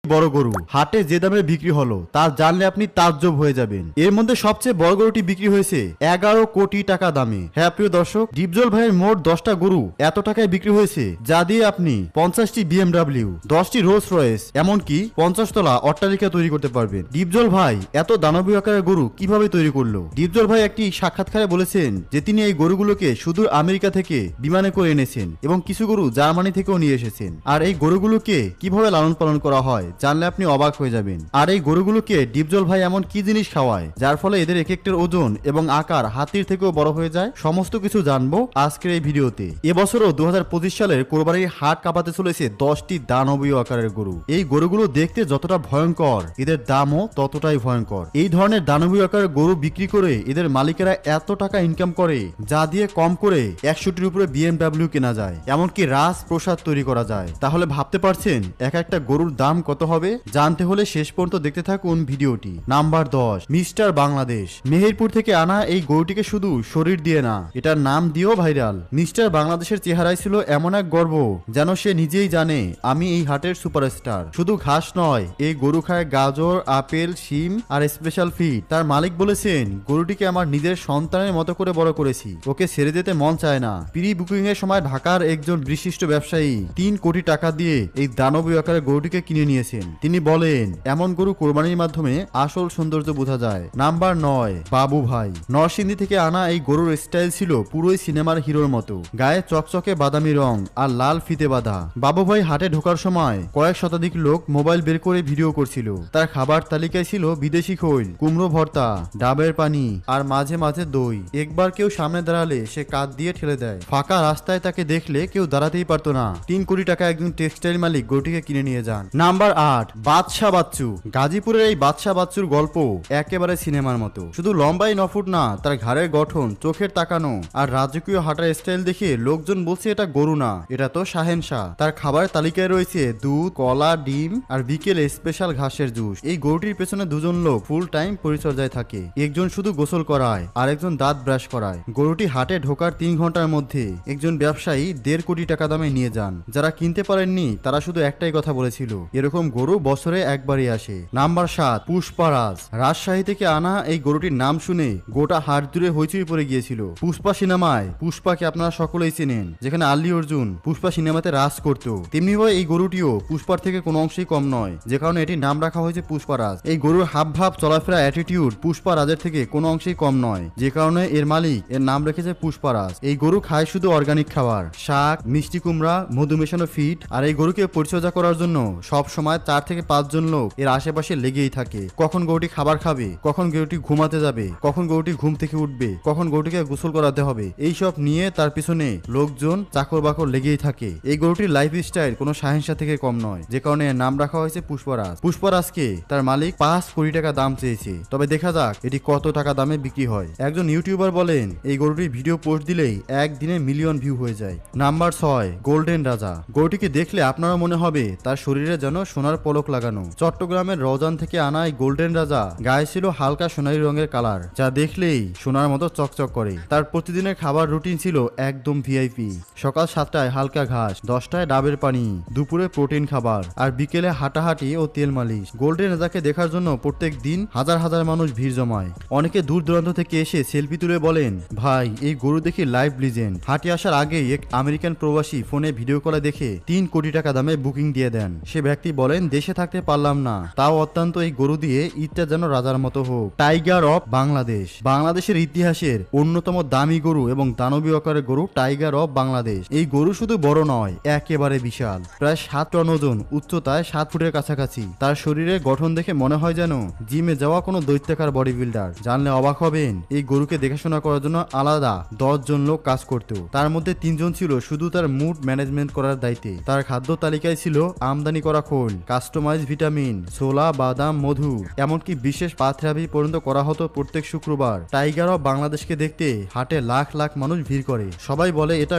বড় গরু হাটে যে দামে বিক্রি হলো তা জানলে আপনি তাজ্জব হয়ে যাবেন। এর মধ্যে সবচেয়ে বড় গরুটি বিক্রি হয়েছে 11 কোটি টাকা দামে। হ্যাঁ প্রিয় দর্শক, ডিপজল ভাইয়ের মোট 10টা গরু এত টাকায় বিক্রি হয়েছে যা দিয়ে আপনি 50টি BMW, 10টি রোলস রয়েস, এমনকি 50 তলা অট্টালিকা তৈরি করতে পারবেন। ডিপজল ভাই এত দানবীয় আকারের গরু কিভাবে তৈরি করলো? ডিপজল ভাই একটি সাক্ষাৎকারে বলেছেন যে তিনি এই গরুগুলোকে সুদূর আমেরিকা থেকে বিমানে করে এনেছেন এবং কিছু গরু জার্মানি থেকেও নিয়ে এসেছেন। আর এই গরুগুলোকে কিভাবে লালন পালন করা হয় জানলে আপনি অবাক হয়ে যাবেন। আর এই গরুগুলোকে ডিপজল ভাই এমন কি জিনিস খাওয়ায় যার ফলে এদের এক একটার ওজন এবং আকার হাতির থেকেও বড় হয়ে যায়, সমস্ত কিছু জানবো আজকের এই ভিডিওতে। এবছরও 2025 সালের কোরবানির হাট কাঁপাতে চলেছে 10টি দানবীয় আকারের গরু। এই গরুগুলো দেখতে যতটা ভয়ঙ্কর, এদের দামও ততটাই ভয়ঙ্কর। এই ধরনের দানবীয় আকারের গরু বিক্রি করে এদের মালিকেরা এত টাকা ইনকাম করে যা দিয়ে কম করে 100টির উপরে BMW কেনা যায়, এমনকি রাজপ্রসাদ তৈরি করা যায়। তাহলে ভাবতে পারছেন এক একটা গরুর দাম কত হবে? জানতে হলে শেষ পর্যন্ত দেখতে থাকুন ভিডিওটি। Number 10, mister Bangladesh. মেহেরপুর থেকে আনা এই গরুটিকে শুধু শরীর দিয়ে না, এটার নাম দিয়েও ভাইরাল। মিস্টার বাংলাদেশের চেহারায় ছিল এমন এক গর্ব যেন সে নিজেই জানে আমি এই হাটের সুপারস্টার। শুধু ঘাস নয়, এই গরু খায় গাজর, আপেল, শিম আর স্পেশাল ফিড। তার মালিক বলেছেন, গরুটিকে আমার নিজের সন্তানের মতো করে বড় করেছি, ওকে ছেড়ে যেতে মন চায় না। প্রি বুকিং এর সময় ঢাকার একজন বিশিষ্ট ব্যবসায়ী 3 কোটি টাকা দিয়ে এই দানবীয় আকারের গরুটিকে কিনে নিয়েছেন। তিনি বলেন, এমন গরু কোরবানির মাধ্যমে আসল সৌন্দর্য বোঝা যায়। নাম্বার 9, বাবু ভাই। নরসিংদী থেকে আনা এই গরুর স্টাইল ছিল পুরোই সিনেমার হিরোর মতো। গায়ে চকচকে বাদামি রং আর লাল ফিতে বাঁধা। বাবু ভাই হাটে ঢোকার সময় কয়েক শতাধিক লোক মোবাইল বের করে ভিডিও করছিল। তার খাবার তালিকায় ছিল বিদেশি খৈল, কুমড়ো ভর্তা, ডাবের পানি আর মাঝে মাঝে দই। একবার কেউ সামনে দাঁড়ালে সে কাঁধ দিয়ে ঠেলে দেয়। ফাঁকা রাস্তায় তাকে দেখলে কেউ দাঁড়াতেই পারতো না। 3 কোটি টাকা একজন টেক্সটাইল মালিক গরুটিকে কিনে নিয়ে যান। নাম্বার 8, বাদশা বাচ্চু। গাজীপুরের এই বাদশা বাচ্চুর গল্প একেবারে সিনেমার মতো। শুধু লম্বাই 9 ফুট না, তার ঘাড়ের গঠন, চোখের তাকানো আর রাজকীয় হাঁটার স্টাইল দেখে লোকজন বলছে এটা গরু না, এটা তো শাহেনশাহ। তার খাবারের তালিকায় রয়েছে দুধ, কলা, ডিম আর বিকেলে স্পেশাল ঘাসের জুস। এই গরুটির পেছনে দুজন লোক ফুল টাইম পরিচর্যায় থাকে। একজন শুধু গোসল করায় আর একজন দাঁত ব্রাশ করায়। গরুটি হাটে ঢোকার 3 ঘন্টার মধ্যে একজন ব্যবসায়ী 1.5 কোটি টাকা দামে নিয়ে যান। যারা কিনতে পারেননি তারা শুধু একটাই কথা বলেছিল, এরকম গরু বছরে একবারই আসে। নাম্বার 7, পুষ্পারাজ। রাজশাহী থেকে আনা এই গরুটির নাম শুনে গোটা হাট জুড়ে হইচই পড়ে গিয়েছিল। পুষ্পা সিনেমায় পুষ্পাকে আপনারা সকলেই চেনেন, যেখানে আল্লি অর্জুন পুষ্পা সিনেমাতে রাজ করত। তেমনিভাবে এই গরুটিও পুষ্পার থেকে কোনো অংশেই কম নয়, যে কারণে এটির নাম রাখা হয়েছে পুষ্পারাজ। এই গরুর হাব ভাব, চলাফেরা, অ্যাটিটিউড পুষ্পা রাজের থেকে কোনো অংশেই কম নয়, যে কারণে এর মালিক এর নাম রেখেছে পুষ্পারাজ। এই গরু খায় শুধু অর্গানিক খাবার, শাক, মিষ্টি কুমড়া, মধু মেশানো ফিড। আর এই গরুকে পরিচর্যা করার জন্য সব সময় 4 থেকে 5 জন লোক এর আশেপাশে লেগেই থাকে। কখন গরুটি খাবার খাবে, কখন গরুটি ঘুমাতে যাবে, কখন গরুটি ঘুম থেকে উঠবে, কখন গরুটিকে গোসল করাতে হবে, এইসব নিয়ে তার পিছনে লোকজন চাকর বাকর লেগেই থাকে। এই গরুটির লাইফ স্টাইল কোনো শাহেনশাহ থেকে কম নয়, যে কারণে এর নাম রাখা হয়েছে পুষ্পরাজ। পুষ্পরাজকে তার মালিক 5 কোটি টাকা দাম চেয়েছে। তবে দেখা যাক এটি কত টাকা দামে বিক্রি হয়। একজন ইউটিউবার বলেন, এই গরুটির ভিডিও পোস্ট দিলেই একদিনে মিলিয়ন ভিউ হয়ে যায়। নাম্বার 6, গোল্ডেন রাজা। গরুটিকে দেখলে আপনারও মনে হবে তার শরীরে যেন সোনার পলক লাগানো। চট্টগ্রামের রওজান থেকে আনা এই গোল্ডেন রাজা গায়ে ছিল হালকা সোনালী রঙের কালার, যা দেখলেই সোনার মতো চকচক করে। তার প্রতিদিনের খাবার রুটিন ছিল একদম ভিআইপি। সকাল 7টায় হালকা ঘাস, 10টায় ডাবের পানি, দুপুরে প্রোটিন খাবার আর বিকেলে হাঁটাহাঁটি ও তেল মালিশ। গোল্ডেন রাজাকে দেখার জন্য প্রত্যেক দিন হাজার হাজার মানুষ ভিড় জমায়। অনেকে দূর দূরান্ত থেকে এসে সেলফি তুলে বলেন, ভাই এই গরু দেখি লাইভ লিজেন্ড। হাঁটি আসার আগেই এক আমেরিকান প্রবাসী ফোনে ভিডিও কলে দেখে 3 কোটি টাকা দামে বুকিং দিয়ে দেন। সে ব্যক্তি বলেন, দেশে থাকতে পারলাম না, তাও অত্যন্ত এই গরু দিয়ে ঈদটা যেন রাজার মতো হোক। Tiger of Bangladesh. বাংলাদেশের ইতিহাসের অন্যতম দামি গরু এবং দানবীয় আকারের গরু টাইগার অফ বাংলাদেশ। এই গরু শুধু বড় নয়, একেবারে বিশাল। প্রায় 7 টন ওজন, উচ্চতায় 7 ফুটের কাছাকাছি। তার শরীরের গঠন দেখে মনে হয় যেন জিমে যাওয়া কোনো দৈত্যাকার বডি বিল্ডার। জানলে অবাক হবেন, এই গরুকে দেখাশোনা করার জন্য আলাদা 10 জন লোক কাজ করত। তার মধ্যে 3 জন ছিল শুধু তার মুড ম্যানেজমেন্ট করার দায়িত্বে। তার খাদ্য তালিকায় ছিল আমদানি করা খোল, কাস্টমাইজ ভিটামিন, ছোলা, বাদাম, মধু, এমনকি বিশেষ পাথরাবি পর্যন্ত করা হতো প্রত্যেক শুক্রবার। টাইগার অফ বাংলাদেশকে দেখতে হাটে লাখ লাখ মানুষ ভিড় করে। সবাই বলে এটা